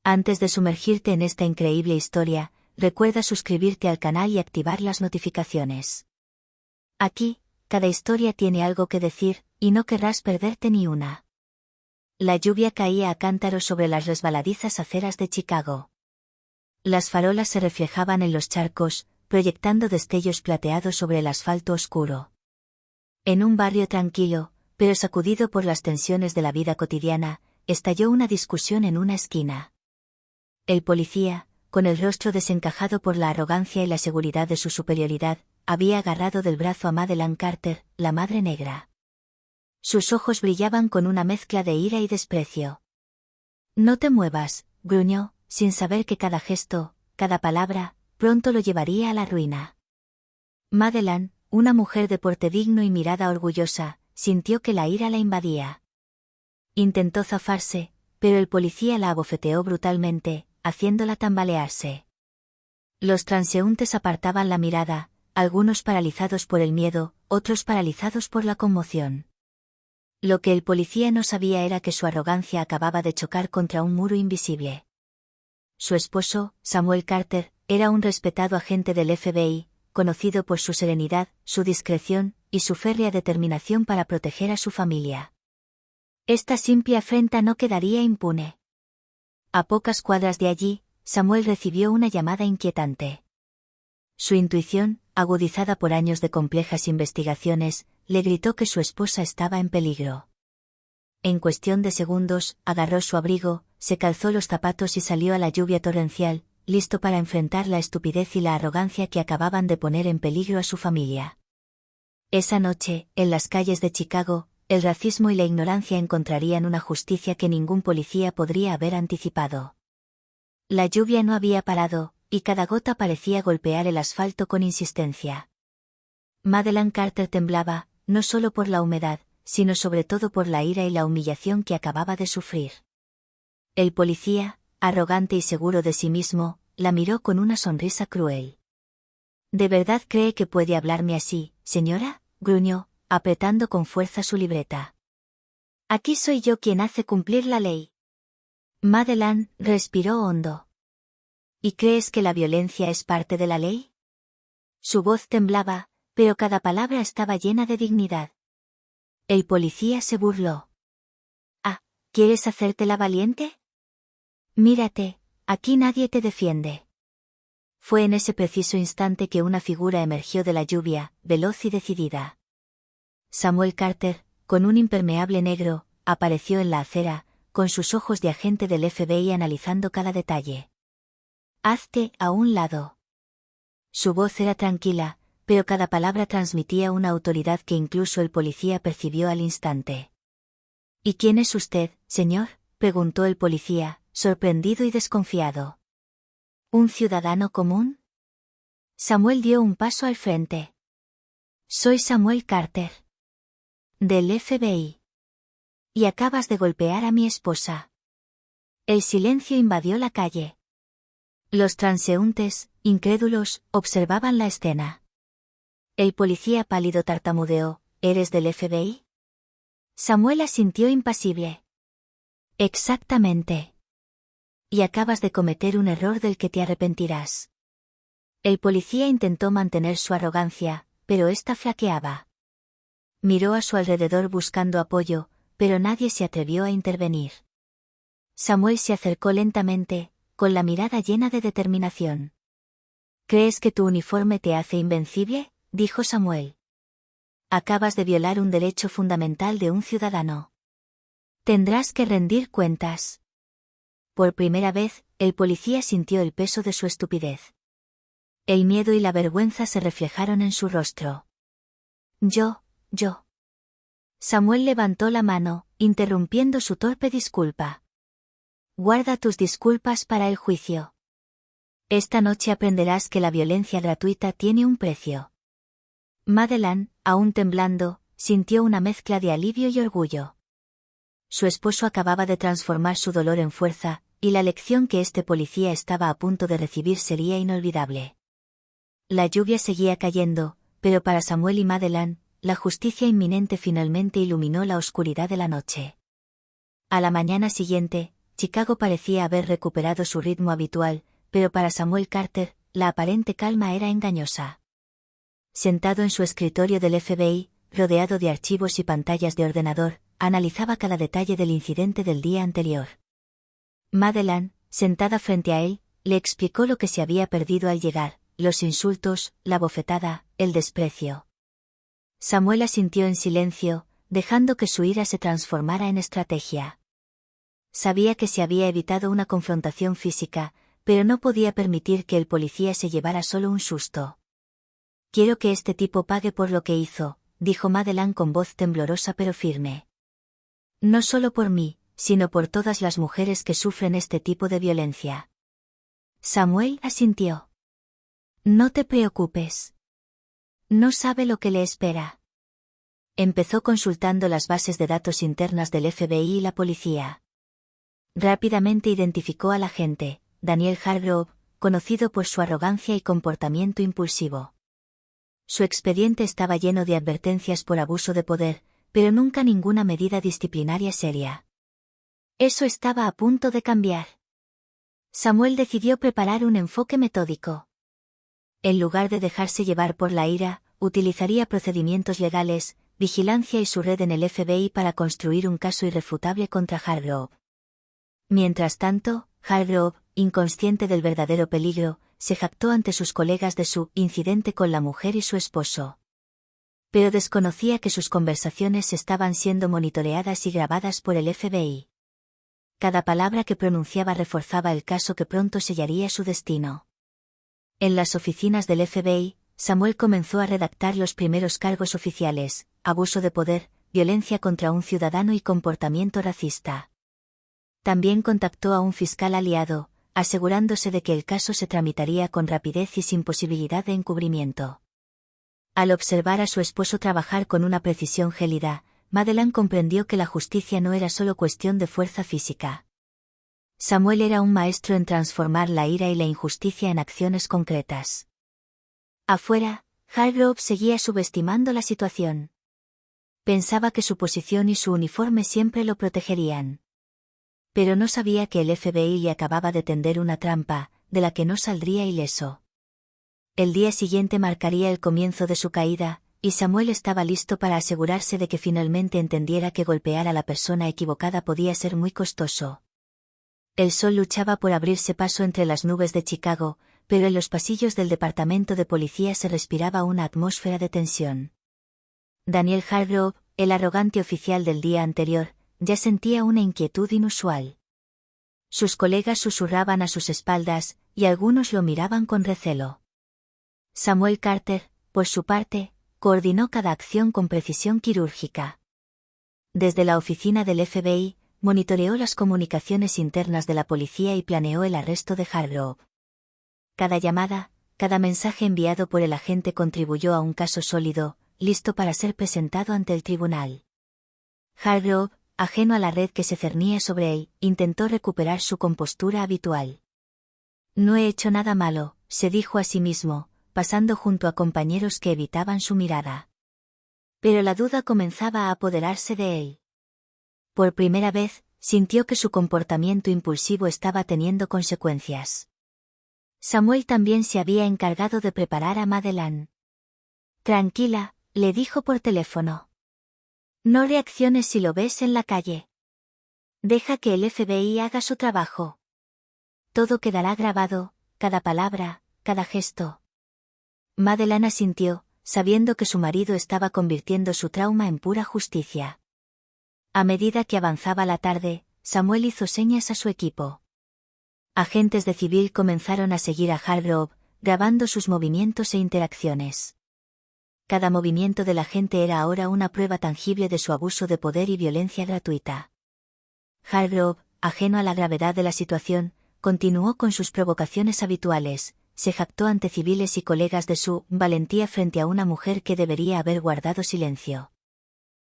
Antes de sumergirte en esta increíble historia, recuerda suscribirte al canal y activar las notificaciones. Aquí, cada historia tiene algo que decir, y no querrás perderte ni una. La lluvia caía a cántaros sobre las resbaladizas aceras de Chicago. Las farolas se reflejaban en los charcos, proyectando destellos plateados sobre el asfalto oscuro. En un barrio tranquilo, pero sacudido por las tensiones de la vida cotidiana, estalló una discusión en una esquina. El policía, con el rostro desencajado por la arrogancia y la seguridad de su superioridad, había agarrado del brazo a Madeleine Carter, la Madre Negra. Sus ojos brillaban con una mezcla de ira y desprecio. «No te muevas», gruñó, sin saber que cada gesto, cada palabra, pronto lo llevaría a la ruina. Madeleine, una mujer de porte digno y mirada orgullosa, sintió que la ira la invadía. Intentó zafarse, pero el policía la abofeteó brutalmente, haciéndola tambalearse. Los transeúntes apartaban la mirada, algunos paralizados por el miedo, otros paralizados por la conmoción. Lo que el policía no sabía era que su arrogancia acababa de chocar contra un muro invisible. Su esposo, Samuel Carter, era un respetado agente del FBI, conocido por su serenidad, su discreción, y su férrea determinación para proteger a su familia. Esta simple afrenta no quedaría impune. A pocas cuadras de allí, Samuel recibió una llamada inquietante. Su intuición, agudizada por años de complejas investigaciones, le gritó que su esposa estaba en peligro. En cuestión de segundos, agarró su abrigo, se calzó los zapatos y salió a la lluvia torrencial, listo para enfrentar la estupidez y la arrogancia que acababan de poner en peligro a su familia. Esa noche, en las calles de Chicago, el racismo y la ignorancia encontrarían una justicia que ningún policía podría haber anticipado. La lluvia no había parado, y cada gota parecía golpear el asfalto con insistencia. Madeleine Carter temblaba, no solo por la humedad, sino sobre todo por la ira y la humillación que acababa de sufrir. El policía, arrogante y seguro de sí mismo, la miró con una sonrisa cruel. ¿De verdad cree que puede hablarme así, señora?, gruñó, apretando con fuerza su libreta. Aquí soy yo quien hace cumplir la ley. Madeleine respiró hondo. ¿Y crees que la violencia es parte de la ley? Su voz temblaba, pero cada palabra estaba llena de dignidad. El policía se burló. «Ah, ¿quieres hacértela valiente? Mírate, aquí nadie te defiende». Fue en ese preciso instante que una figura emergió de la lluvia, veloz y decidida. Samuel Carter, con un impermeable negro, apareció en la acera, con sus ojos de agente del FBI analizando cada detalle. «Hazte a un lado». Su voz era tranquila, pero cada palabra transmitía una autoridad que incluso el policía percibió al instante. «¿Y quién es usted, señor?», preguntó el policía, sorprendido y desconfiado. «¿Un ciudadano común?». Samuel dio un paso al frente. «Soy Samuel Carter. Del FBI. Y acabas de golpear a mi esposa». El silencio invadió la calle. Los transeúntes, incrédulos, observaban la escena. El policía pálido tartamudeó: «¿Eres del FBI?». Samuel asintió impasible. «Exactamente. Y acabas de cometer un error del que te arrepentirás». El policía intentó mantener su arrogancia, pero ésta flaqueaba. Miró a su alrededor buscando apoyo, pero nadie se atrevió a intervenir. Samuel se acercó lentamente, con la mirada llena de determinación. «¿Crees que tu uniforme te hace invencible?», dijo Samuel. «Acabas de violar un derecho fundamental de un ciudadano. Tendrás que rendir cuentas». Por primera vez, el policía sintió el peso de su estupidez. El miedo y la vergüenza se reflejaron en su rostro. Yo. Samuel levantó la mano, interrumpiendo su torpe disculpa. «Guarda tus disculpas para el juicio. Esta noche aprenderás que la violencia gratuita tiene un precio». Madeleine, aún temblando, sintió una mezcla de alivio y orgullo. Su esposo acababa de transformar su dolor en fuerza, y la lección que este policía estaba a punto de recibir sería inolvidable. La lluvia seguía cayendo, pero para Samuel y Madeleine, la justicia inminente finalmente iluminó la oscuridad de la noche. A la mañana siguiente, Chicago parecía haber recuperado su ritmo habitual, pero para Samuel Carter, la aparente calma era engañosa. Sentado en su escritorio del FBI, rodeado de archivos y pantallas de ordenador, analizaba cada detalle del incidente del día anterior. Madeleine, sentada frente a él, le explicó lo que se había perdido al llegar, los insultos, la bofetada, el desprecio. Samuel asintió en silencio, dejando que su ira se transformara en estrategia. Sabía que se había evitado una confrontación física, pero no podía permitir que el policía se llevara solo un susto. «Quiero que este tipo pague por lo que hizo», dijo Madeleine con voz temblorosa pero firme. «No solo por mí, sino por todas las mujeres que sufren este tipo de violencia». Samuel asintió. «No te preocupes. No sabe lo que le espera». Empezó consultando las bases de datos internas del FBI y la policía. Rápidamente identificó al agente, Daniel Hargrove, conocido por su arrogancia y comportamiento impulsivo. Su expediente estaba lleno de advertencias por abuso de poder, pero nunca ninguna medida disciplinaria seria. Eso estaba a punto de cambiar. Samuel decidió preparar un enfoque metódico. En lugar de dejarse llevar por la ira, utilizaría procedimientos legales, vigilancia y su red en el FBI para construir un caso irrefutable contra Hargrove. Mientras tanto, Hargrove, inconsciente del verdadero peligro, se jactó ante sus colegas de su incidente con la mujer y su esposo. Pero desconocía que sus conversaciones estaban siendo monitoreadas y grabadas por el FBI. Cada palabra que pronunciaba reforzaba el caso que pronto sellaría su destino. En las oficinas del FBI, Samuel comenzó a redactar los primeros cargos oficiales: abuso de poder, violencia contra un ciudadano y comportamiento racista. También contactó a un fiscal aliado, asegurándose de que el caso se tramitaría con rapidez y sin posibilidad de encubrimiento. Al observar a su esposo trabajar con una precisión gélida, Madeleine comprendió que la justicia no era solo cuestión de fuerza física. Samuel era un maestro en transformar la ira y la injusticia en acciones concretas. Afuera, Hargrove seguía subestimando la situación. Pensaba que su posición y su uniforme siempre lo protegerían. Pero no sabía que el FBI le acababa de tender una trampa, de la que no saldría ileso. El día siguiente marcaría el comienzo de su caída, y Samuel estaba listo para asegurarse de que finalmente entendiera que golpear a la persona equivocada podía ser muy costoso. El sol luchaba por abrirse paso entre las nubes de Chicago, pero en los pasillos del departamento de policía se respiraba una atmósfera de tensión. Daniel Hargrove, el arrogante oficial del día anterior, ya sentía una inquietud inusual. Sus colegas susurraban a sus espaldas, y algunos lo miraban con recelo. Samuel Carter, por su parte, coordinó cada acción con precisión quirúrgica. Desde la oficina del FBI, monitoreó las comunicaciones internas de la policía y planeó el arresto de Hargrove. Cada llamada, cada mensaje enviado por el agente contribuyó a un caso sólido, listo para ser presentado ante el tribunal. Hargrove, ajeno a la red que se cernía sobre él, intentó recuperar su compostura habitual. «No he hecho nada malo», se dijo a sí mismo, pasando junto a compañeros que evitaban su mirada. Pero la duda comenzaba a apoderarse de él. Por primera vez, sintió que su comportamiento impulsivo estaba teniendo consecuencias. Samuel también se había encargado de preparar a Madeleine. «Tranquila», le dijo por teléfono. «No reacciones si lo ves en la calle. Deja que el FBI haga su trabajo. Todo quedará grabado, cada palabra, cada gesto». Madeleine asintió, sabiendo que su marido estaba convirtiendo su trauma en pura justicia. A medida que avanzaba la tarde, Samuel hizo señas a su equipo. Agentes de civil comenzaron a seguir a Hargrove, grabando sus movimientos e interacciones. Cada movimiento del agente era ahora una prueba tangible de su abuso de poder y violencia gratuita. Hargrove, ajeno a la gravedad de la situación, continuó con sus provocaciones habituales, se jactó ante civiles y colegas de su valentía frente a una mujer que debería haber guardado silencio.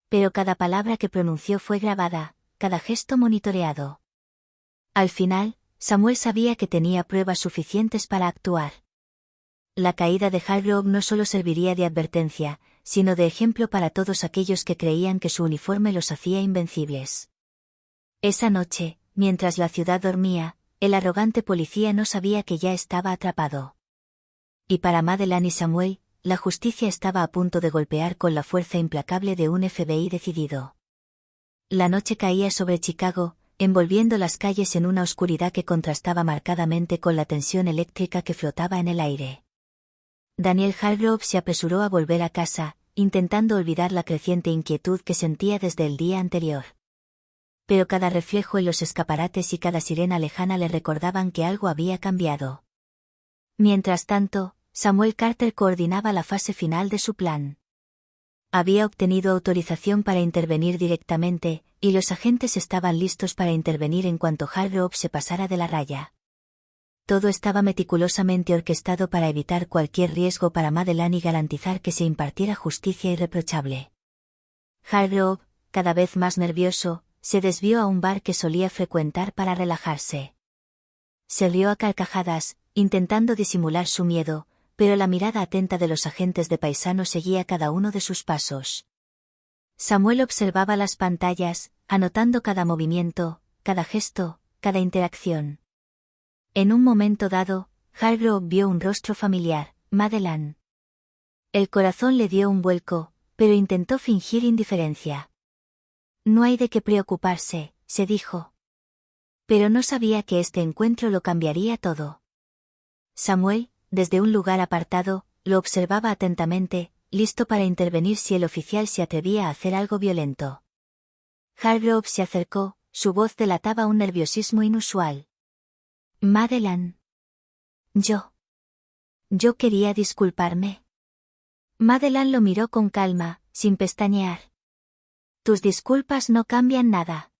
Pero cada palabra que pronunció fue grabada, cada gesto monitoreado. Al final, Samuel sabía que tenía pruebas suficientes para actuar. La caída de Hargrove no solo serviría de advertencia, sino de ejemplo para todos aquellos que creían que su uniforme los hacía invencibles. Esa noche, mientras la ciudad dormía, el arrogante policía no sabía que ya estaba atrapado. Y para Madeleine y Samuel, la justicia estaba a punto de golpear con la fuerza implacable de un FBI decidido. La noche caía sobre Chicago, envolviendo las calles en una oscuridad que contrastaba marcadamente con la tensión eléctrica que flotaba en el aire. Daniel Hargrove se apresuró a volver a casa, intentando olvidar la creciente inquietud que sentía desde el día anterior. Pero cada reflejo en los escaparates y cada sirena lejana le recordaban que algo había cambiado. Mientras tanto, Samuel Carter coordinaba la fase final de su plan. Había obtenido autorización para intervenir directamente, y los agentes estaban listos para intervenir en cuanto Hargrove se pasara de la raya. Todo estaba meticulosamente orquestado para evitar cualquier riesgo para Madeleine y garantizar que se impartiera justicia irreprochable. Hargrove, cada vez más nervioso, se desvió a un bar que solía frecuentar para relajarse. Se rió a carcajadas, intentando disimular su miedo, pero la mirada atenta de los agentes de paisano seguía cada uno de sus pasos. Samuel observaba las pantallas, anotando cada movimiento, cada gesto, cada interacción. En un momento dado, Hargrove vio un rostro familiar, Madeleine. El corazón le dio un vuelco, pero intentó fingir indiferencia. No hay de qué preocuparse, se dijo. Pero no sabía que este encuentro lo cambiaría todo. Samuel, desde un lugar apartado, lo observaba atentamente, listo para intervenir si el oficial se atrevía a hacer algo violento. Hargrove se acercó, su voz delataba un nerviosismo inusual. Madeleine. Yo quería disculparme. Madeleine lo miró con calma, sin pestañear. Tus disculpas no cambian nada.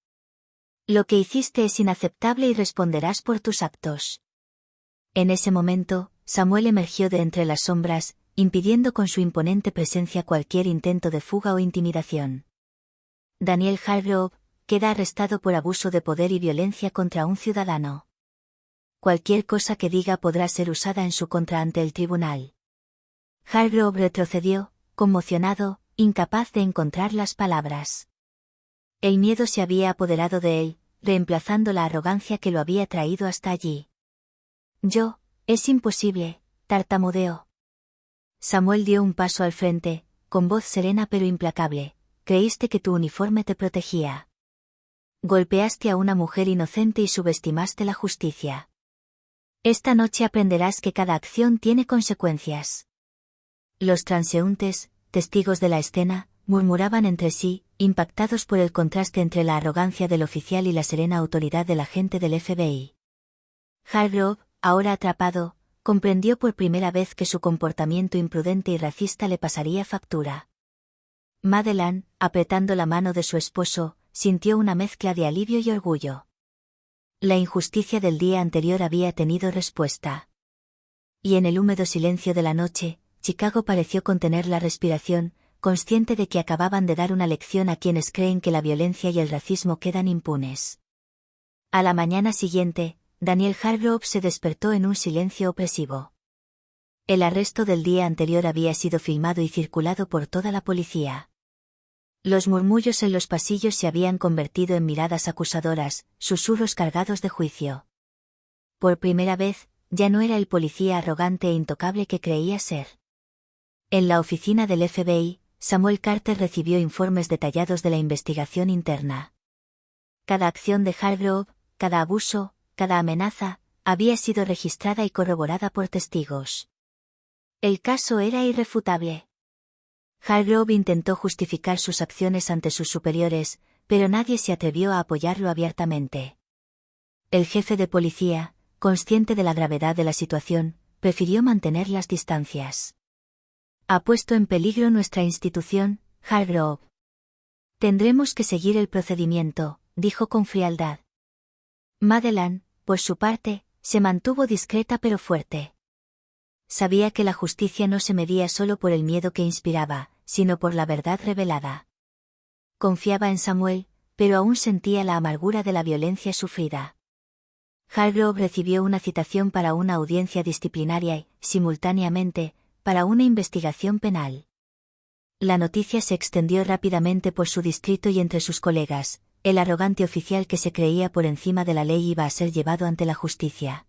Lo que hiciste es inaceptable y responderás por tus actos. En ese momento, Samuel emergió de entre las sombras, impidiendo con su imponente presencia cualquier intento de fuga o intimidación. Daniel Hargrove queda arrestado por abuso de poder y violencia contra un ciudadano. Cualquier cosa que diga podrá ser usada en su contra ante el tribunal. Hargrove retrocedió, conmocionado, incapaz de encontrar las palabras. El miedo se había apoderado de él, reemplazando la arrogancia que lo había traído hasta allí. Es imposible, tartamudeó. Samuel dio un paso al frente, con voz serena pero implacable. Creíste que tu uniforme te protegía. Golpeaste a una mujer inocente y subestimaste la justicia. Esta noche aprenderás que cada acción tiene consecuencias. Los transeúntes, testigos de la escena, murmuraban entre sí, impactados por el contraste entre la arrogancia del oficial y la serena autoridad del agente del FBI. Hargrove, ahora atrapado, comprendió por primera vez que su comportamiento imprudente y racista le pasaría factura. Madeleine, apretando la mano de su esposo, sintió una mezcla de alivio y orgullo. La injusticia del día anterior había tenido respuesta. Y en el húmedo silencio de la noche, Chicago pareció contener la respiración, consciente de que acababan de dar una lección a quienes creen que la violencia y el racismo quedan impunes. A la mañana siguiente, Daniel Hargrove se despertó en un silencio opresivo. El arresto del día anterior había sido filmado y circulado por toda la policía. Los murmullos en los pasillos se habían convertido en miradas acusadoras, susurros cargados de juicio. Por primera vez, ya no era el policía arrogante e intocable que creía ser. En la oficina del FBI, Samuel Carter recibió informes detallados de la investigación interna. Cada acción de Hargrove, cada abuso, cada amenaza, había sido registrada y corroborada por testigos. El caso era irrefutable. Hargrove intentó justificar sus acciones ante sus superiores, pero nadie se atrevió a apoyarlo abiertamente. El jefe de policía, consciente de la gravedad de la situación, prefirió mantener las distancias. Ha puesto en peligro nuestra institución, Hargrove. Tendremos que seguir el procedimiento, dijo con frialdad. Madeleine, por su parte, se mantuvo discreta pero fuerte. Sabía que la justicia no se medía solo por el miedo que inspiraba, sino por la verdad revelada. Confiaba en Samuel, pero aún sentía la amargura de la violencia sufrida. Hargrove recibió una citación para una audiencia disciplinaria y, simultáneamente, para una investigación penal. La noticia se extendió rápidamente por su distrito y entre sus colegas. el arrogante oficial que se creía por encima de la ley iba a ser llevado ante la justicia.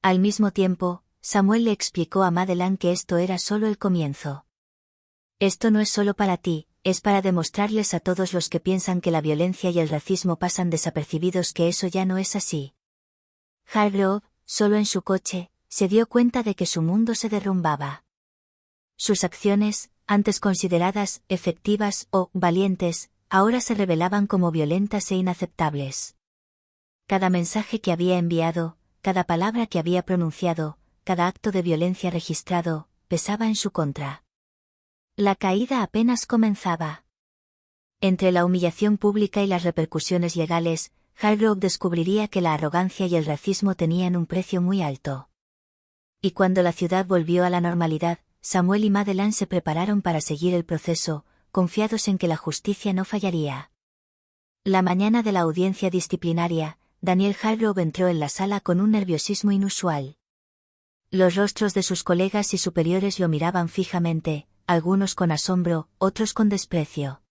Al mismo tiempo, Samuel le explicó a Madeleine que esto era solo el comienzo. Esto no es solo para ti, es para demostrarles a todos los que piensan que la violencia y el racismo pasan desapercibidos que eso ya no es así. Hargrove, solo en su coche, se dio cuenta de que su mundo se derrumbaba. Sus acciones, antes consideradas efectivas o valientes, ahora se revelaban como violentas e inaceptables. Cada mensaje que había enviado, cada palabra que había pronunciado, cada acto de violencia registrado, pesaba en su contra. La caída apenas comenzaba. Entre la humillación pública y las repercusiones legales, Hargrove descubriría que la arrogancia y el racismo tenían un precio muy alto. Y cuando la ciudad volvió a la normalidad, Samuel y Madeleine se prepararon para seguir el proceso, confiados en que la justicia no fallaría. La mañana de la audiencia disciplinaria, Daniel Hargrove entró en la sala con un nerviosismo inusual. Los rostros de sus colegas y superiores lo miraban fijamente, algunos con asombro, otros con desprecio.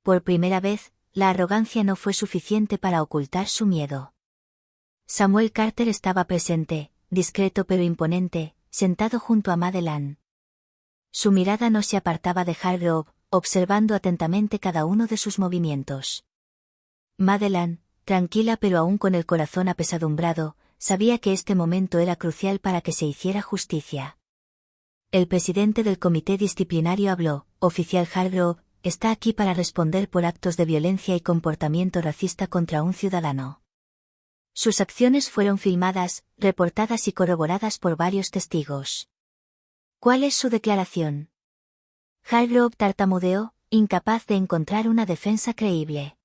Por primera vez, la arrogancia no fue suficiente para ocultar su miedo. Samuel Carter estaba presente, discreto pero imponente, sentado junto a Madeleine. Su mirada no se apartaba de Hargrove, observando atentamente cada uno de sus movimientos. Madeleine, tranquila pero aún con el corazón apesadumbrado, sabía que este momento era crucial para que se hiciera justicia. El presidente del comité disciplinario habló: oficial Hargrove, está aquí para responder por actos de violencia y comportamiento racista contra un ciudadano. Sus acciones fueron filmadas, reportadas y corroboradas por varios testigos. ¿Cuál es su declaración? Hargrove tartamudeó, incapaz de encontrar una defensa creíble.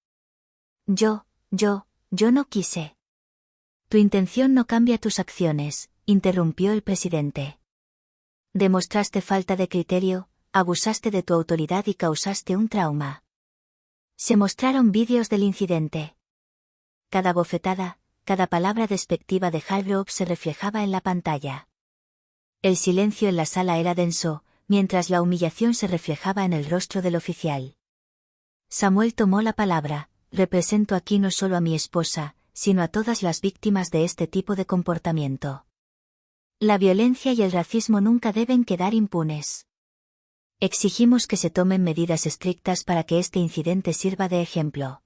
Yo no quise. Tu intención no cambia tus acciones, interrumpió el presidente. Demostraste falta de criterio, abusaste de tu autoridad y causaste un trauma. Se mostraron vídeos del incidente. Cada bofetada, cada palabra despectiva de Hargrove se reflejaba en la pantalla. El silencio en la sala era denso, mientras la humillación se reflejaba en el rostro del oficial. Samuel tomó la palabra: represento aquí no solo a mi esposa, sino a todas las víctimas de este tipo de comportamiento. La violencia y el racismo nunca deben quedar impunes. Exigimos que se tomen medidas estrictas para que este incidente sirva de ejemplo.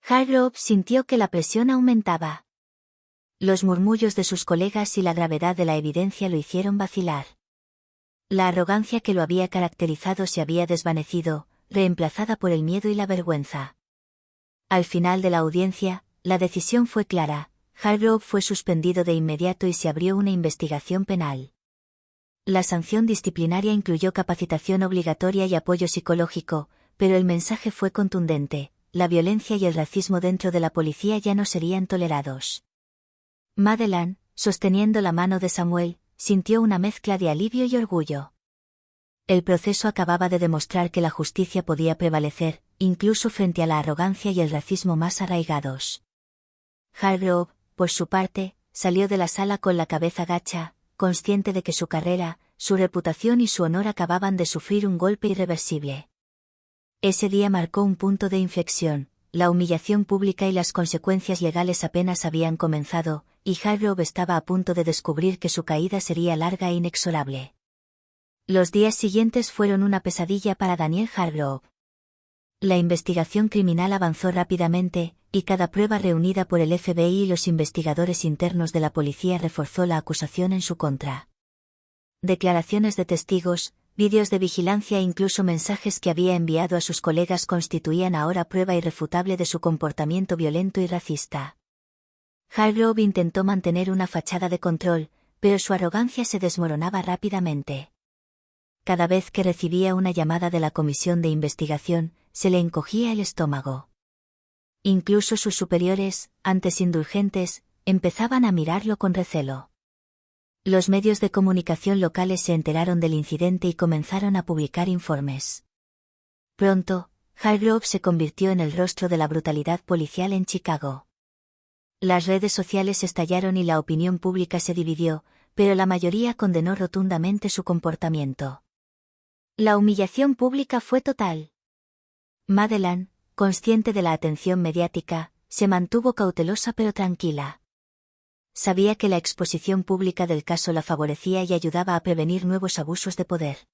Hargrove sintió que la presión aumentaba. Los murmullos de sus colegas y la gravedad de la evidencia lo hicieron vacilar. La arrogancia que lo había caracterizado se había desvanecido, reemplazada por el miedo y la vergüenza. Al final de la audiencia, la decisión fue clara: Hargrove fue suspendido de inmediato y se abrió una investigación penal. La sanción disciplinaria incluyó capacitación obligatoria y apoyo psicológico, pero el mensaje fue contundente: la violencia y el racismo dentro de la policía ya no serían tolerados. Madeleine, sosteniendo la mano de Samuel, sintió una mezcla de alivio y orgullo. El proceso acababa de demostrar que la justicia podía prevalecer, incluso frente a la arrogancia y el racismo más arraigados. Hargrove, por su parte, salió de la sala con la cabeza gacha, consciente de que su carrera, su reputación y su honor acababan de sufrir un golpe irreversible. Ese día marcó un punto de inflexión: la humillación pública y las consecuencias legales apenas habían comenzado, y Hargrove estaba a punto de descubrir que su caída sería larga e inexorable. Los días siguientes fueron una pesadilla para Daniel Hargrove. La investigación criminal avanzó rápidamente, y cada prueba reunida por el FBI y los investigadores internos de la policía reforzó la acusación en su contra. Declaraciones de testigos, vídeos de vigilancia e incluso mensajes que había enviado a sus colegas constituían ahora prueba irrefutable de su comportamiento violento y racista. Hargrove intentó mantener una fachada de control, pero su arrogancia se desmoronaba rápidamente. Cada vez que recibía una llamada de la comisión de investigación, se le encogía el estómago. Incluso sus superiores, antes indulgentes, empezaban a mirarlo con recelo. Los medios de comunicación locales se enteraron del incidente y comenzaron a publicar informes. Pronto, Hargrove se convirtió en el rostro de la brutalidad policial en Chicago. Las redes sociales estallaron y la opinión pública se dividió, pero la mayoría condenó rotundamente su comportamiento. La humillación pública fue total. Madeleine, consciente de la atención mediática, se mantuvo cautelosa pero tranquila. Sabía que la exposición pública del caso la favorecía y ayudaba a prevenir nuevos abusos de poder.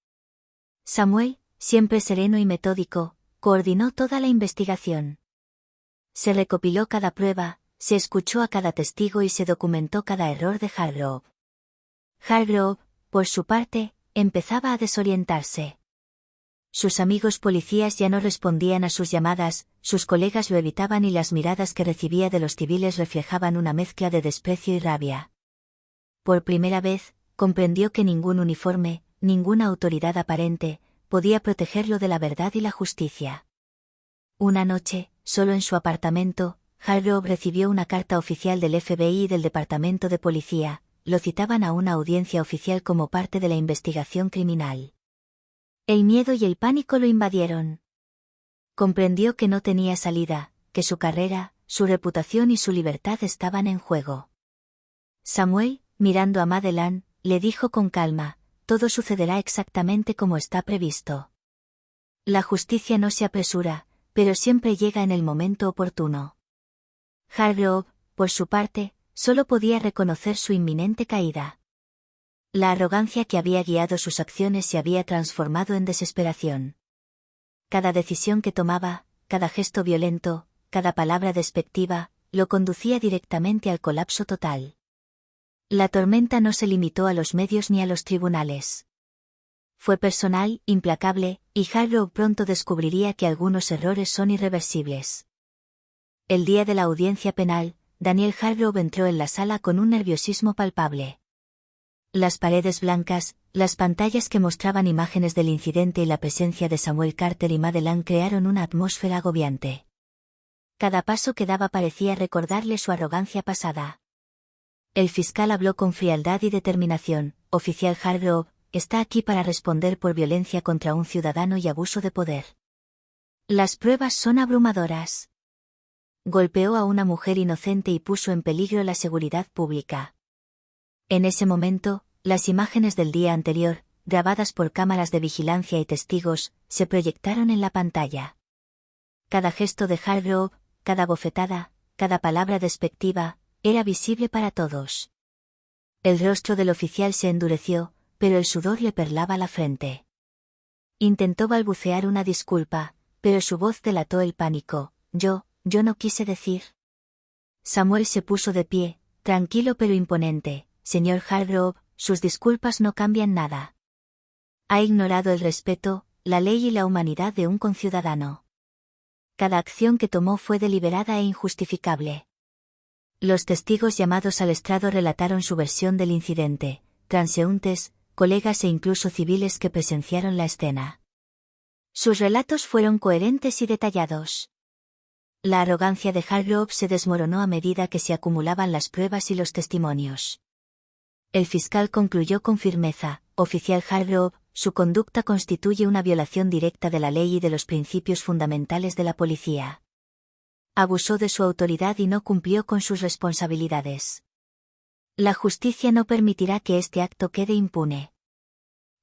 Samuel, siempre sereno y metódico, coordinó toda la investigación. Se recopiló cada prueba, se escuchó a cada testigo y se documentó cada error de Hargrove. Hargrove, por su parte, empezaba a desorientarse. Sus amigos policías ya no respondían a sus llamadas, sus colegas lo evitaban y las miradas que recibía de los civiles reflejaban una mezcla de desprecio y rabia. Por primera vez, comprendió que ningún uniforme, ninguna autoridad aparente, podía protegerlo de la verdad y la justicia. Una noche, solo en su apartamento, Hargrove recibió una carta oficial del FBI y del Departamento de Policía, lo citaban a una audiencia oficial como parte de la investigación criminal. El miedo y el pánico lo invadieron. Comprendió que no tenía salida, que su carrera, su reputación y su libertad estaban en juego. Samuel, mirando a Madeleine, le dijo con calma: todo sucederá exactamente como está previsto. La justicia no se apresura, pero siempre llega en el momento oportuno. Hargrove, por su parte, solo podía reconocer su inminente caída. La arrogancia que había guiado sus acciones se había transformado en desesperación. Cada decisión que tomaba, cada gesto violento, cada palabra despectiva, lo conducía directamente al colapso total. La tormenta no se limitó a los medios ni a los tribunales. Fue personal, implacable, y Hargrove pronto descubriría que algunos errores son irreversibles. El día de la audiencia penal, Daniel Hargrove entró en la sala con un nerviosismo palpable. Las paredes blancas, las pantallas que mostraban imágenes del incidente y la presencia de Samuel Carter y Madeleine crearon una atmósfera agobiante. Cada paso que daba parecía recordarle su arrogancia pasada. El fiscal habló con frialdad y determinación: oficial Hargrove, está aquí para responder por violencia contra un ciudadano y abuso de poder. Las pruebas son abrumadoras. Golpeó a una mujer inocente y puso en peligro la seguridad pública. En ese momento, las imágenes del día anterior, grabadas por cámaras de vigilancia y testigos, se proyectaron en la pantalla. Cada gesto de Hargrove, cada bofetada, cada palabra despectiva, era visible para todos. El rostro del oficial se endureció, pero el sudor le perlaba la frente. Intentó balbucear una disculpa, pero su voz delató el pánico: yo no quise decir. Samuel se puso de pie, tranquilo pero imponente: señor Hargrove, sus disculpas no cambian nada. Ha ignorado el respeto, la ley y la humanidad de un conciudadano. Cada acción que tomó fue deliberada e injustificable. Los testigos llamados al estrado relataron su versión del incidente: transeúntes, colegas e incluso civiles que presenciaron la escena. Sus relatos fueron coherentes y detallados. La arrogancia de Hargrove se desmoronó a medida que se acumulaban las pruebas y los testimonios. El fiscal concluyó con firmeza: oficial Hargrove, su conducta constituye una violación directa de la ley y de los principios fundamentales de la policía. Abusó de su autoridad y no cumplió con sus responsabilidades. La justicia no permitirá que este acto quede impune.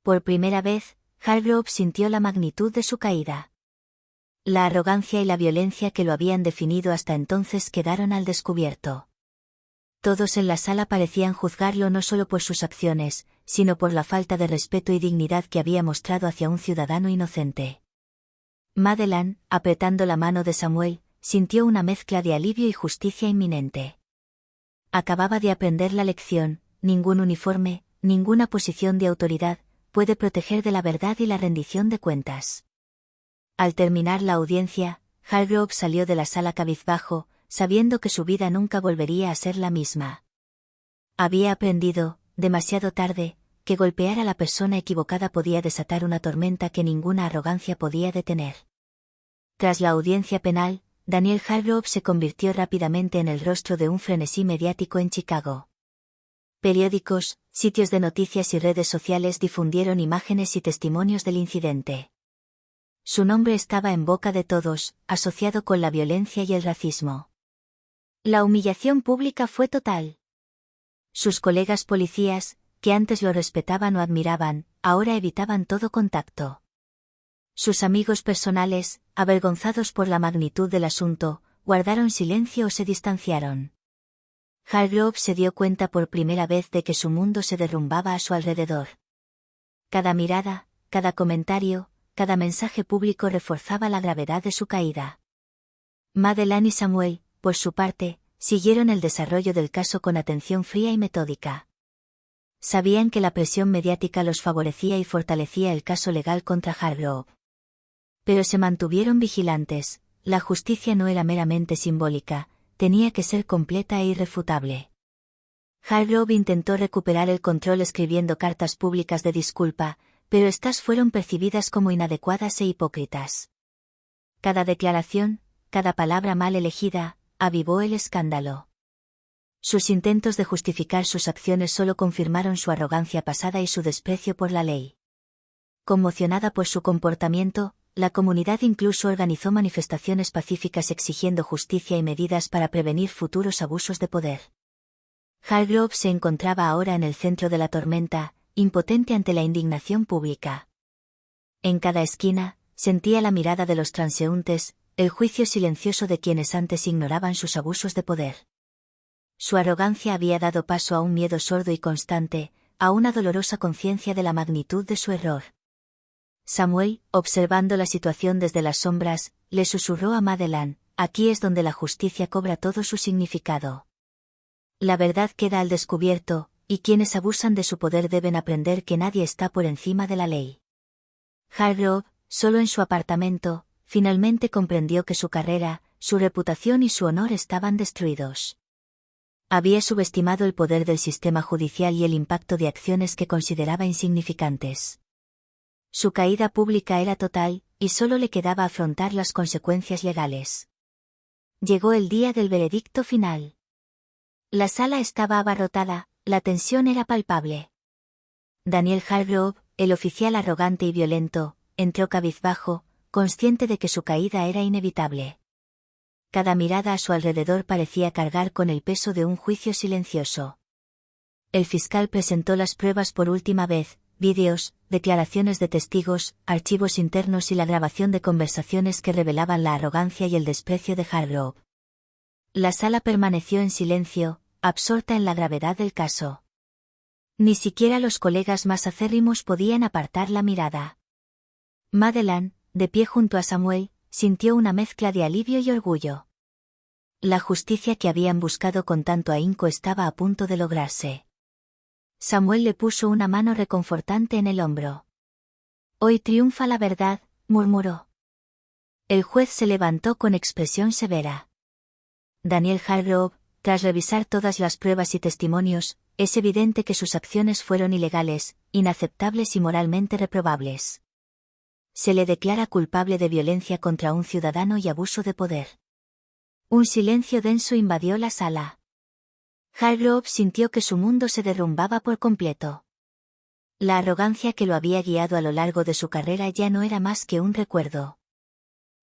Por primera vez, Hargrove sintió la magnitud de su caída. La arrogancia y la violencia que lo habían definido hasta entonces quedaron al descubierto. Todos en la sala parecían juzgarlo no solo por sus acciones, sino por la falta de respeto y dignidad que había mostrado hacia un ciudadano inocente. Madeleine, apretando la mano de Samuel, sintió una mezcla de alivio y justicia inminente. Acababa de aprender la lección: ningún uniforme, ninguna posición de autoridad, puede proteger de la verdad y la rendición de cuentas. Al terminar la audiencia, Hargrove salió de la sala cabizbajo, sabiendo que su vida nunca volvería a ser la misma. Había aprendido, demasiado tarde, que golpear a la persona equivocada podía desatar una tormenta que ninguna arrogancia podía detener. Tras la audiencia penal, Daniel Hargrove se convirtió rápidamente en el rostro de un frenesí mediático en Chicago. Periódicos, sitios de noticias y redes sociales difundieron imágenes y testimonios del incidente. Su nombre estaba en boca de todos, asociado con la violencia y el racismo. La humillación pública fue total. Sus colegas policías, que antes lo respetaban o admiraban, ahora evitaban todo contacto. Sus amigos personales, avergonzados por la magnitud del asunto, guardaron silencio o se distanciaron. Hargrove se dio cuenta por primera vez de que su mundo se derrumbaba a su alrededor. Cada mirada, cada comentario, cada mensaje público reforzaba la gravedad de su caída. Madeleine y Samuel, por su parte, siguieron el desarrollo del caso con atención fría y metódica. Sabían que la presión mediática los favorecía y fortalecía el caso legal contra Hargrove. Pero se mantuvieron vigilantes, la justicia no era meramente simbólica, tenía que ser completa e irrefutable. Hargrove intentó recuperar el control escribiendo cartas públicas de disculpa, pero estas fueron percibidas como inadecuadas e hipócritas. Cada declaración, cada palabra mal elegida, avivó el escándalo. Sus intentos de justificar sus acciones solo confirmaron su arrogancia pasada y su desprecio por la ley. Conmocionada por su comportamiento, la comunidad incluso organizó manifestaciones pacíficas exigiendo justicia y medidas para prevenir futuros abusos de poder. Hargrove se encontraba ahora en el centro de la tormenta, impotente ante la indignación pública. En cada esquina, sentía la mirada de los transeúntes, el juicio silencioso de quienes antes ignoraban sus abusos de poder. Su arrogancia había dado paso a un miedo sordo y constante, a una dolorosa conciencia de la magnitud de su error. Samuel, observando la situación desde las sombras, le susurró a Madeleine: aquí es donde la justicia cobra todo su significado. La verdad queda al descubierto, y quienes abusan de su poder deben aprender que nadie está por encima de la ley. Hargrove, solo en su apartamento, finalmente comprendió que su carrera, su reputación y su honor estaban destruidos. Había subestimado el poder del sistema judicial y el impacto de acciones que consideraba insignificantes. Su caída pública era total, y solo le quedaba afrontar las consecuencias legales. Llegó el día del veredicto final. La sala estaba abarrotada, la tensión era palpable. Daniel Hargrove, el oficial arrogante y violento, entró cabizbajo, consciente de que su caída era inevitable. Cada mirada a su alrededor parecía cargar con el peso de un juicio silencioso. El fiscal presentó las pruebas por última vez: vídeos, declaraciones de testigos, archivos internos y la grabación de conversaciones que revelaban la arrogancia y el desprecio de Hargrove. La sala permaneció en silencio, absorta en la gravedad del caso. Ni siquiera los colegas más acérrimos podían apartar la mirada. Madeleine, de pie junto a Samuel, sintió una mezcla de alivio y orgullo. La justicia que habían buscado con tanto ahínco estaba a punto de lograrse. Samuel le puso una mano reconfortante en el hombro. Hoy triunfa la verdad, murmuró. El juez se levantó con expresión severa. Daniel Hargrove, tras revisar todas las pruebas y testimonios, es evidente que sus acciones fueron ilegales, inaceptables y moralmente reprobables. Se le declara culpable de violencia contra un ciudadano y abuso de poder. Un silencio denso invadió la sala. Hargrove sintió que su mundo se derrumbaba por completo. La arrogancia que lo había guiado a lo largo de su carrera ya no era más que un recuerdo.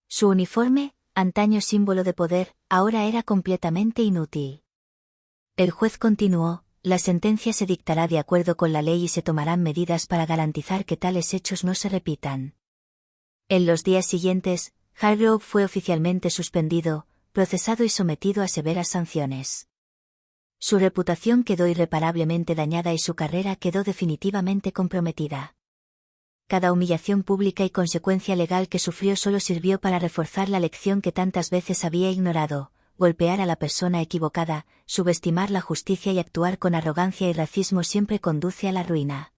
Su uniforme, antaño símbolo de poder, ahora era completamente inútil. El juez continuó: la sentencia se dictará de acuerdo con la ley y se tomarán medidas para garantizar que tales hechos no se repitan. En los días siguientes, Hargrove fue oficialmente suspendido, procesado y sometido a severas sanciones. Su reputación quedó irreparablemente dañada y su carrera quedó definitivamente comprometida. Cada humillación pública y consecuencia legal que sufrió solo sirvió para reforzar la lección que tantas veces había ignorado: golpear a la persona equivocada, subestimar la justicia y actuar con arrogancia y racismo siempre conduce a la ruina.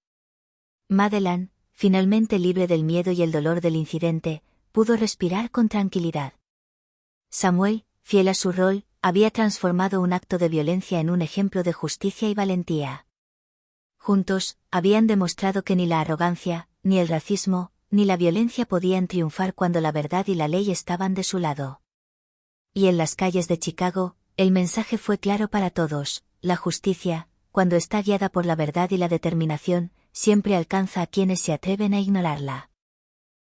Madeleine, finalmente libre del miedo y el dolor del incidente, pudo respirar con tranquilidad. Samuel, fiel a su rol, había transformado un acto de violencia en un ejemplo de justicia y valentía. Juntos, habían demostrado que ni la arrogancia, ni el racismo, ni la violencia podían triunfar cuando la verdad y la ley estaban de su lado. Y en las calles de Chicago, el mensaje fue claro para todos: la justicia, cuando está guiada por la verdad y la determinación, siempre alcanza a quienes se atreven a ignorarla.